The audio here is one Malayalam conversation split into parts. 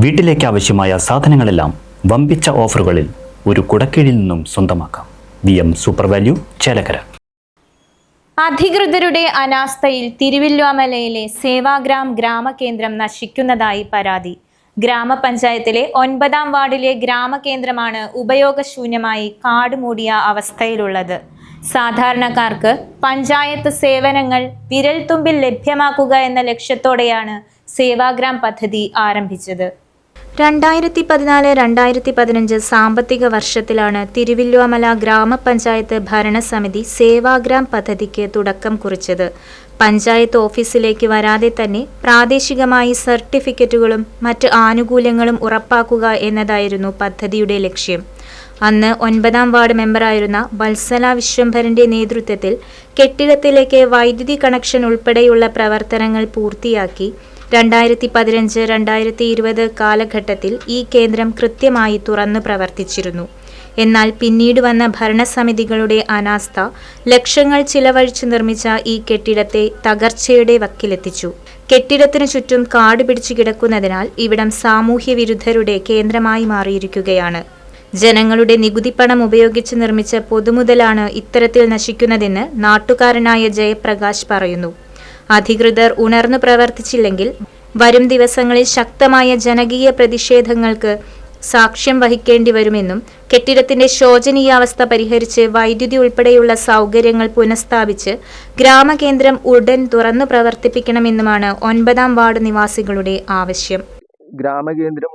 വീട്ടിലേക്ക് ആവശ്യമായ സാധനങ്ങളെല്ലാം വമ്പിച്ച ഓഫറുകളിൽ ഒരു കുടക്കീഴിൽ നിന്നും സ്വന്തമാക്കാം. VM super value, Chelakkara. അധികൃതരുടെ അനാസ്ഥയിൽ തിരുവല്ലോമലയിലെ സേവാഗ്രാം ഗ്രാമകേന്ദ്രം നശിക്കുന്നതായി പരാതി. ഗ്രാമപഞ്ചായത്തിലെ 9-ാം വാർഡിലെ ഗ്രാമകേന്ദ്രമാണ് ഉപയോഗശൂന്യമായി കാടുമൂടിയ അവസ്ഥയിലുള്ളത്. സാധാരണക്കാർക്ക് പഞ്ചായത്ത് സേവനങ്ങൾ വിരൽത്തുമ്പിൽ ലഭ്യമാക്കുക എന്ന ലക്ഷ്യത്തോടെയാണ് സേവാഗ്രാം പദ്ധതി ആരംഭിച്ചത്. 2014-2015 സാമ്പത്തിക വർഷത്തിലാണ് തിരുവല്ലോമല ഗ്രാമപഞ്ചായത്ത് ഭരണസമിതി സേവാഗ്രാം പദ്ധതിക്ക് തുടക്കം കുറിച്ചത്. പഞ്ചായത്ത് ഓഫീസിലേക്ക് വരാതെ തന്നെ പ്രാദേശികമായി സർട്ടിഫിക്കറ്റുകളും മറ്റ് ആനുകൂല്യങ്ങളും ഉറപ്പാക്കുക എന്നതായിരുന്നു പദ്ധതിയുടെ ലക്ഷ്യം. അന്ന് 9-ാം വാർഡ് മെമ്പറായിരുന്ന വത്സല വിശ്വംഭരന്റെ നേതൃത്വത്തിൽ കെട്ടിടത്തിലേക്ക് വൈദ്യുതി കണക്ഷൻ ഉൾപ്പെടെയുള്ള പ്രവർത്തനങ്ങൾ പൂർത്തിയാക്കി 2015-2020 കാലഘട്ടത്തിൽ ഈ കേന്ദ്രം കൃത്യമായി തുറന്നു പ്രവർത്തിച്ചിരുന്നു. എന്നാൽ പിന്നീട് വന്ന ഭരണസമിതികളുടെ അനാസ്ഥ ലക്ഷങ്ങൾ ചിലവഴിച്ച് നിർമ്മിച്ച ഈ കെട്ടിടത്തെ തകർച്ചയുടെ വക്കിലെത്തിച്ചു. കെട്ടിടത്തിനു ചുറ്റും കാട് പിടിച്ചു കിടക്കുന്നതിനാൽ ഇവിടം സാമൂഹ്യ വിരുദ്ധരുടെ കേന്ദ്രമായി മാറിയിരിക്കുകയാണ്. ജനങ്ങളുടെ നികുതിപ്പണം ഉപയോഗിച്ച് നിർമ്മിച്ച പൊതുമുതലാണ് ഇത്തരത്തിൽ നശിക്കുന്നതെന്ന് നാട്ടുകാരനായ ജയപ്രകാശ് പറയുന്നു. അധികൃതർ ഉണർന്നു പ്രവർത്തിച്ചില്ലെങ്കിൽ വരും ദിവസങ്ങളിൽ ശക്തമായ ജനകീയ പ്രതിഷേധങ്ങൾക്ക് സാക്ഷ്യം വഹിക്കേണ്ടി വരുമെന്നും കെട്ടിടത്തിന്റെ ശോചനീയാവസ്ഥ പരിഹരിച്ച് വൈദ്യുതി ഉൾപ്പെടെയുള്ള സൗകര്യങ്ങൾ പുനഃസ്ഥാപിച്ച് ഗ്രാമകേന്ദ്രം ഉടൻ തുറന്നു പ്രവർത്തിപ്പിക്കണമെന്നുമാണ് 9-ാം വാർഡ് നിവാസികളുടെ ആവശ്യം. ഗ്രാമകേന്ദ്രം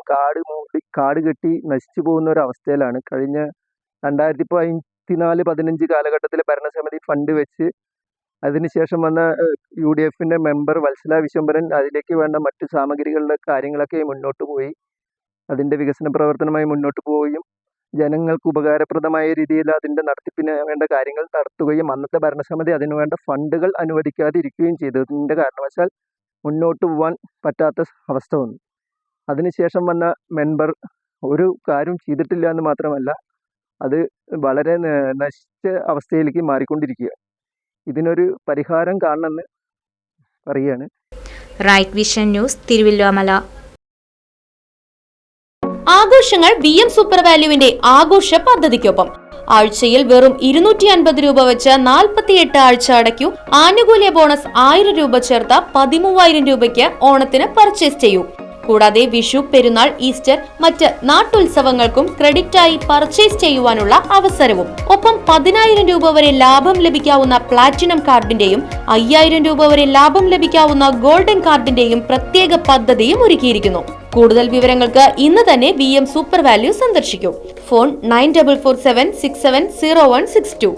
കാട് കെട്ടി നശിച്ചു പോകുന്ന ഒരു അവസ്ഥയിലാണ്. കഴിഞ്ഞ 2014-15 കാലഘട്ടത്തിലെ ഭരണസമിതി ഫണ്ട് വെച്ച് അതിനുശേഷം വന്ന UDFന്റെ മെമ്പർ വത്സല വിശ്വംഭരൻ അതിലേക്ക് വേണ്ട മറ്റ് സാമഗ്രികളുടെ കാര്യങ്ങളൊക്കെ മുന്നോട്ട് പോയി അതിൻ്റെ വികസന പ്രവർത്തനമായി മുന്നോട്ട് പോവുകയും ജനങ്ങൾക്ക് ഉപകാരപ്രദമായ രീതിയിൽ അതിൻ്റെ നടത്തിപ്പിന് വേണ്ട കാര്യങ്ങൾ നടത്തുകയും അന്നത്തെ ഭരണസമിതി അതിനുവേണ്ട ഫണ്ടുകൾ അനുവദിക്കാതെ ഇരിക്കുകയും ചെയ്തതിൻ്റെ കാരണവശാൽ മുന്നോട്ട് പോകാൻ പറ്റാത്ത അവസ്ഥ വന്നു. അതിനുശേഷം വന്ന മെമ്പർ ഒരു കാര്യം ചെയ്തിട്ടില്ല എന്ന് മാത്രമല്ല അത് വളരെ നശിച്ച അവസ്ഥയിലേക്ക് മാറിക്കൊണ്ടിരിക്കുക. ഇതിനൊരു പരിഹാരം കാണണമെന്ന് പറയുകയാണ്. റൈറ്റ് വിഷൻ ന്യൂസ്, തിരുവല്ലോമല. ആഘോഷങ്ങൾ VM സൂപ്പർ വാല്യൂവിന്റെ ആഘോഷ പദ്ധതിക്കൊപ്പം ആഴ്ചയിൽ വെറും 250 രൂപ വെച്ച് 48 ആഴ്ച അടയ്ക്കൂ. ആനുകൂല്യ ബോണസ് 1000 രൂപ ചേർത്ത 13000 രൂപയ്ക്ക് ഓണത്തിന് പർച്ചേസ് ചെയ്യൂ. കൂടാതെ വിഷു, പെരുന്നാൾ, ഈസ്റ്റർ, മറ്റ് നാട്ടുത്സവങ്ങൾക്കും ക്രെഡിറ്റായി പർച്ചേസ് ചെയ്യുവാനുള്ള അവസരവും. ഒപ്പം 10000 രൂപ വരെ ലാഭം ലഭിക്കാവുന്ന പ്ലാറ്റിനം കാർഡിന്റെയും 5000 രൂപ വരെ ലാഭം ലഭിക്കാവുന്ന ഗോൾഡൻ കാർഡിന്റെയും പ്രത്യേക പദ്ധതിയും ഒരുക്കിയിരിക്കുന്നു. കൂടുതൽ വിവരങ്ങൾക്ക് ഇന്ന് തന്നെ VM സൂപ്പർ വാല്യൂ സന്ദർശിക്കൂ. ഫോൺ 9447670162.